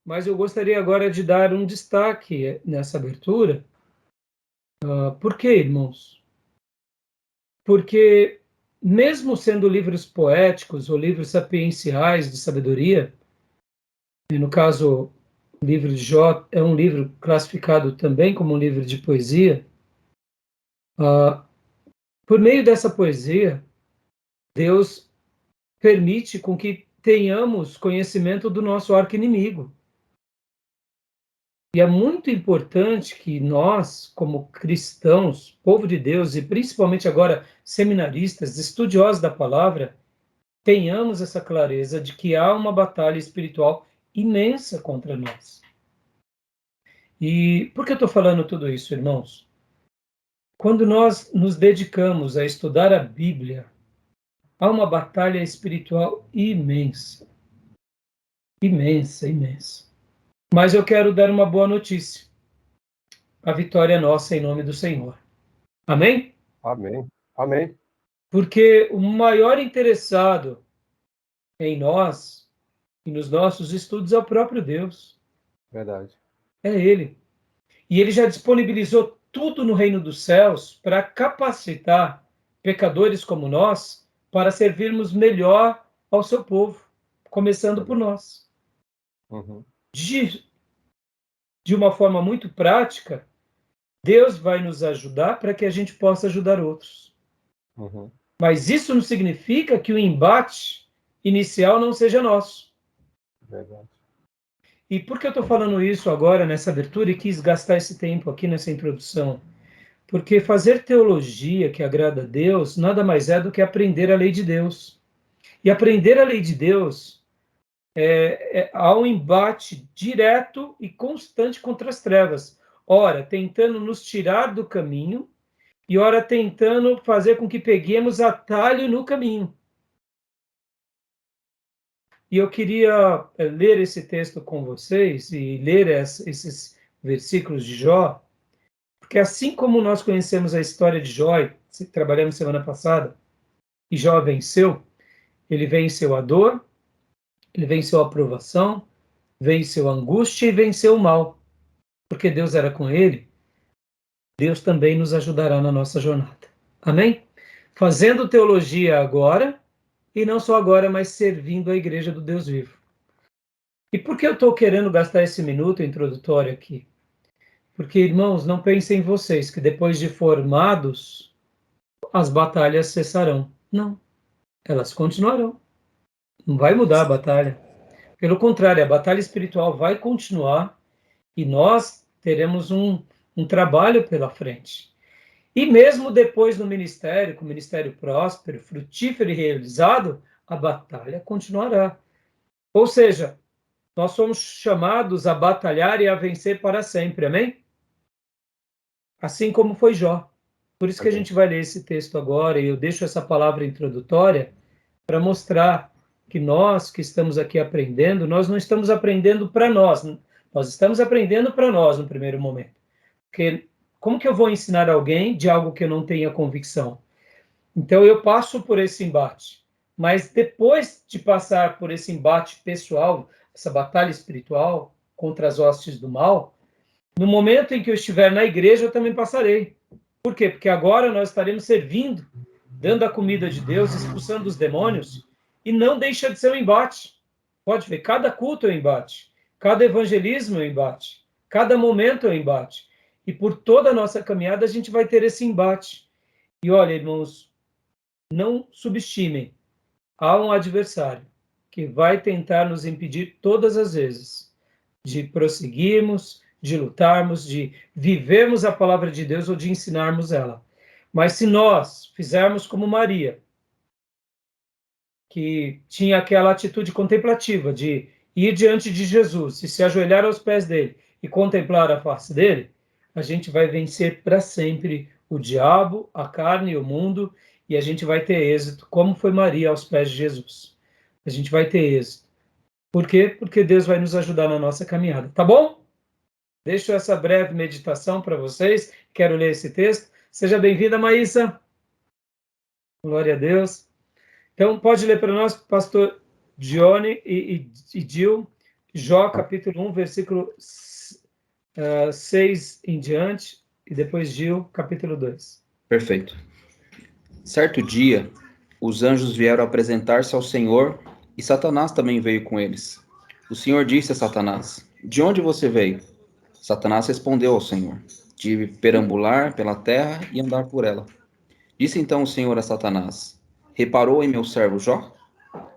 mas eu gostaria agora de dar um destaque nessa abertura. Por quê, irmãos? Porque, mesmo sendo livros poéticos ou livros sapienciais de sabedoria, e no caso, o livro de Jó é um livro classificado também como um livro de poesia, por meio dessa poesia, Deus permite com que tenhamos conhecimento do nosso arqui-inimigo. E é muito importante que nós, como cristãos, povo de Deus, e principalmente agora seminaristas, estudiosos da palavra, tenhamos essa clareza de que há uma batalha espiritual imensa contra nós. E por que eu estou falando tudo isso, irmãos? Quando nós nos dedicamos a estudar a Bíblia, há uma batalha espiritual imensa, imensa, imensa. Mas eu quero dar uma boa notícia. A vitória é nossa em nome do Senhor. Amém? Amém. Amém. Porque o maior interessado em nós e nos nossos estudos é o próprio Deus. Verdade. É Ele. E Ele já disponibilizou tudo no reino dos céus para capacitar pecadores como nós para servirmos melhor ao seu povo, começando por Verdade. nós. Uhum. De uma forma muito prática, Deus vai nos ajudar para que a gente possa ajudar outros. Uhum. Mas isso não significa que o embate inicial não seja nosso. Verdade. E por que eu estou falando isso agora, nessa abertura, e quis gastar esse tempo aqui nessa introdução? Porque fazer teologia que agrada a Deus nada mais é do que aprender a lei de Deus. E aprender a lei de Deus há um embate direto e constante contra as trevas. Ora, tentando nos tirar do caminho, e ora, tentando fazer com que peguemos atalho no caminho. E eu queria ler esse texto com vocês e ler esses versículos de Jó, porque assim como nós conhecemos a história de Jó, trabalhamos semana passada, e Jó venceu, ele venceu a dor, ele venceu a provação, venceu a angústia e venceu o mal. Porque Deus era com ele, Deus também nos ajudará na nossa jornada. Amém? Fazendo teologia agora, e não só agora, mas servindo a igreja do Deus vivo. E por que eu estou querendo gastar esse minuto introdutório aqui? Porque, irmãos, não pensem em vocês que depois de formados, as batalhas cessarão. Não, elas continuarão. Não vai mudar a batalha. Pelo contrário, a batalha espiritual vai continuar e nós teremos um trabalho pela frente. E mesmo depois no ministério, com o ministério próspero, frutífero e realizado, a batalha continuará. Ou seja, nós somos chamados a batalhar e a vencer para sempre, amém? Assim como foi Jó. Por isso que a Amém. gente vai ler esse texto agora, e eu deixo essa palavra introdutória para mostrar que nós que estamos aqui aprendendo, nós não estamos aprendendo para nós estamos aprendendo para nós no primeiro momento. Porque como que eu vou ensinar alguém de algo que eu não tenha convicção? Então eu passo por esse embate, mas depois de passar por esse embate pessoal, essa batalha espiritual contra as hostes do mal, no momento em que eu estiver na igreja, eu também passarei. Por quê? Porque agora nós estaremos servindo, dando a comida de Deus, expulsando os demônios, e não deixa de ser um embate. Pode ver, cada culto é um embate, cada evangelismo é um embate, cada momento é um embate. E por toda a nossa caminhada a gente vai ter esse embate. E olha, irmãos, não subestimem, há um adversário que vai tentar nos impedir todas as vezes de prosseguirmos, de lutarmos, de vivermos a palavra de Deus ou de ensinarmos ela. Mas se nós fizermos como Maria, que tinha aquela atitude contemplativa de ir diante de Jesus e se ajoelhar aos pés dele e contemplar a face dele, a gente vai vencer para sempre o diabo, a carne e o mundo, e a gente vai ter êxito, como foi Maria aos pés de Jesus. A gente vai ter êxito. Por quê? Porque Deus vai nos ajudar na nossa caminhada, tá bom? Deixo essa breve meditação para vocês. Quero ler esse texto. Seja bem-vinda, Maísa. Glória a Deus. Então, pode ler para nós, pastor Johnny e Gil. Jó, capítulo 1, versículo 6 em diante, e depois Gil, capítulo 2. Perfeito. Certo dia, os anjos vieram apresentar-se ao Senhor e Satanás também veio com eles. O Senhor disse a Satanás: De onde você veio? Satanás respondeu ao Senhor: De perambular pela terra e andar por ela. Disse então o Senhor a Satanás: Reparou em meu servo Jó?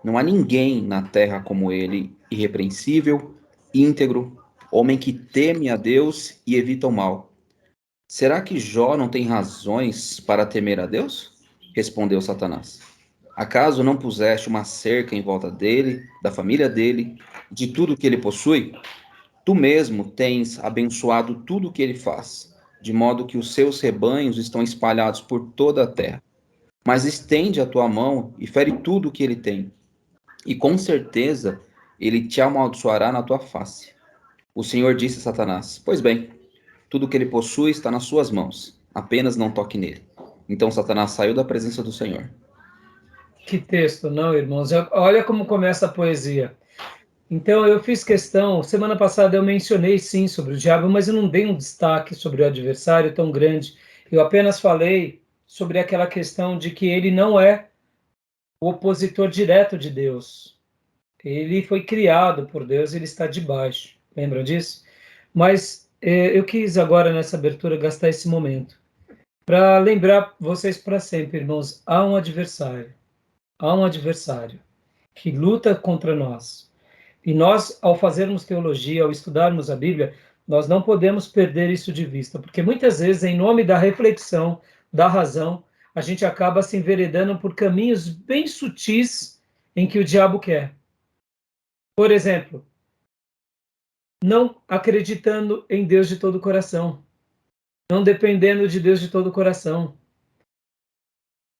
Não há ninguém na terra como ele, irrepreensível, íntegro, homem que teme a Deus e evita o mal. Será que Jó não tem razões para temer a Deus? Respondeu Satanás. Acaso não puseste uma cerca em volta dele, da família dele, de tudo que ele possui? Tu mesmo tens abençoado tudo o que ele faz, de modo que os seus rebanhos estão espalhados por toda a terra. Mas estende a tua mão e fere tudo o que ele tem, e com certeza ele te amaldiçoará na tua face. O Senhor disse a Satanás: Pois bem, tudo que ele possui está nas suas mãos, apenas não toque nele. Então Satanás saiu da presença do Senhor. Que texto, não, irmãos? Olha como começa a poesia. Então, eu fiz questão, semana passada eu mencionei sim sobre o diabo, mas eu não dei um destaque sobre o adversário tão grande. Eu apenas falei sobre aquela questão de que ele não é o opositor direto de Deus. Ele foi criado por Deus, ele está debaixo. Lembra disso? Mas eu quis agora, nessa abertura, gastar esse momento para lembrar vocês para sempre, irmãos, há um adversário. Há um adversário que luta contra nós. E nós, ao fazermos teologia, ao estudarmos a Bíblia, nós não podemos perder isso de vista, porque muitas vezes, em nome da reflexão, da razão, a gente acaba se enveredando por caminhos bem sutis em que o diabo quer. Por exemplo, não acreditando em Deus de todo o coração, não dependendo de Deus de todo o coração,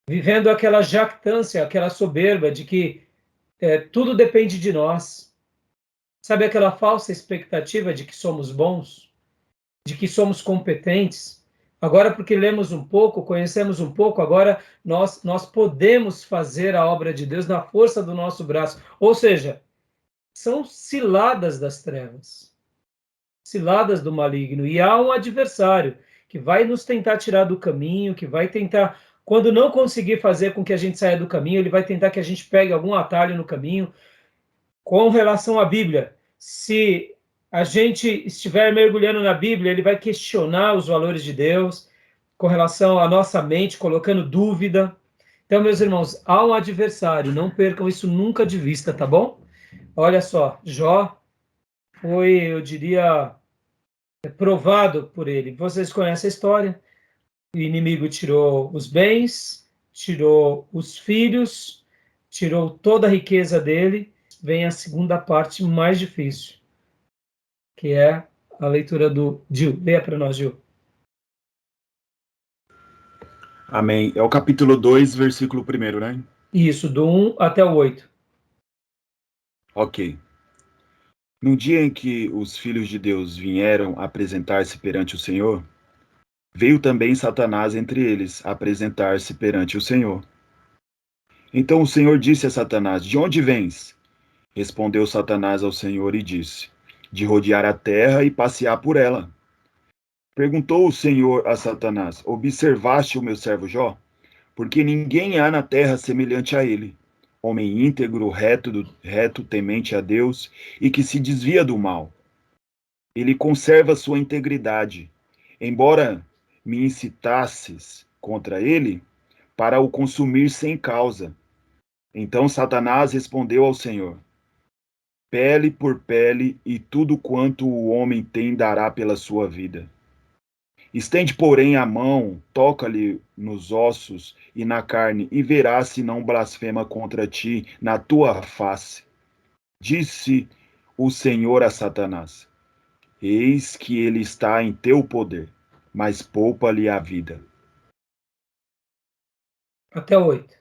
vivendo aquela jactância, aquela soberba de que tudo depende de nós. Sabe aquela falsa expectativa de que somos bons, de que somos competentes? Agora, porque lemos um pouco, conhecemos um pouco, agora nós podemos fazer a obra de Deus na força do nosso braço. Ou seja, são ciladas das trevas, ciladas do maligno. E há um adversário que vai nos tentar tirar do caminho, que vai tentar, quando não conseguir fazer com que a gente saia do caminho, ele vai tentar que a gente pegue algum atalho no caminho. Com relação à Bíblia, se a gente estiver mergulhando na Bíblia, ele vai questionar os valores de Deus com relação à nossa mente, colocando dúvida. Então, meus irmãos, há um adversário, não percam isso nunca de vista, tá bom? Olha só, Jó foi, eu diria, provado por ele. Vocês conhecem a história? O inimigo tirou os bens, tirou os filhos, tirou toda a riqueza dele. Vem a segunda parte mais difícil, que é a leitura do Gil. Leia para nós, Gil. Amém. É o capítulo 2, versículo 1, né? Isso, do 1 até o 8. Ok. No dia em que os filhos de Deus vieram apresentar-se perante o Senhor, veio também Satanás entre eles apresentar-se perante o Senhor. Então o Senhor disse a Satanás: De onde vens? Respondeu Satanás ao Senhor e disse: De rodear a terra e passear por ela. Perguntou o Senhor a Satanás: Observaste o meu servo Jó? Porque ninguém há na terra semelhante a ele, homem íntegro, reto, temente a Deus e que se desvia do mal. Ele conserva sua integridade, embora me incitasses contra ele para o consumir sem causa. Então Satanás respondeu ao Senhor: Pele por pele, e tudo quanto o homem tem dará pela sua vida. Estende, porém, a mão, toca-lhe nos ossos e na carne, e verás se não blasfema contra ti na tua face. Disse o Senhor a Satanás: Eis que ele está em teu poder, mas poupa-lhe a vida. Até o 8.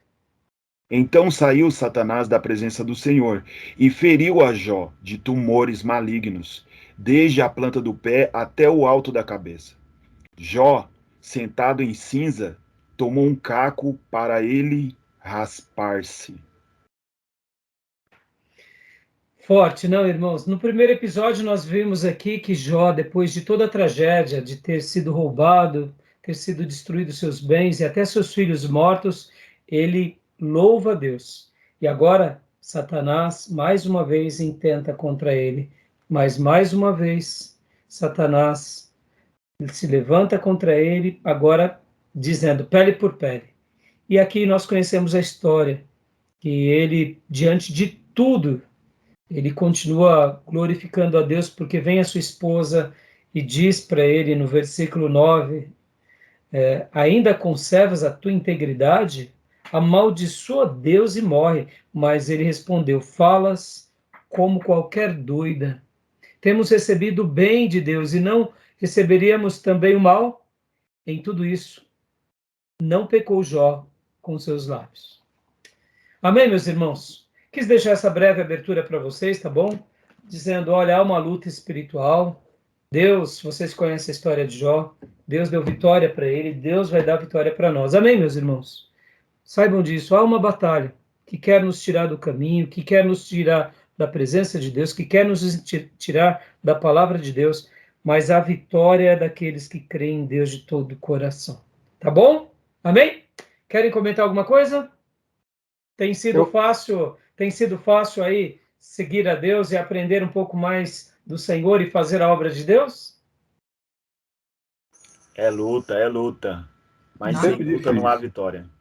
Então saiu Satanás da presença do Senhor e feriu a Jó de tumores malignos, desde a planta do pé até o alto da cabeça. Jó, sentado em cinza, tomou um caco para ele raspar-se. Forte, não, irmãos? No primeiro episódio, nós vimos aqui que Jó, depois de toda a tragédia de ter sido roubado, ter sido destruído seus bens e até seus filhos mortos, ele louva a Deus. E agora, Satanás, mais uma vez, intenta contra ele. Mas, mais uma vez, Satanás se levanta contra ele, agora dizendo pele por pele. E aqui nós conhecemos a história, que ele, diante de tudo, ele continua glorificando a Deus, porque vem a sua esposa e diz para ele no versículo 9, ainda conservas a tua integridade? Amaldiçoa Deus e morre. Mas ele respondeu, falas como qualquer doida. Temos recebido o bem de Deus e não receberíamos também o mal? Em tudo isso, não pecou Jó com seus lábios. Amém, meus irmãos? Quis deixar essa breve abertura para vocês, tá bom? Dizendo, olha, há uma luta espiritual. Deus, vocês conhecem a história de Jó, Deus deu vitória para ele, Deus vai dar vitória para nós. Amém, meus irmãos? Saibam disso, há uma batalha que quer nos tirar do caminho, que quer nos tirar da presença de Deus, que quer nos tirar da palavra de Deus, mas a vitória é daqueles que creem em Deus de todo o coração. Tá bom? Amém? Querem comentar alguma coisa? Tem sido fácil aí seguir a Deus e aprender um pouco mais do Senhor e fazer a obra de Deus? É luta. Mas Não. sem Sempre luta não difícil. há vitória.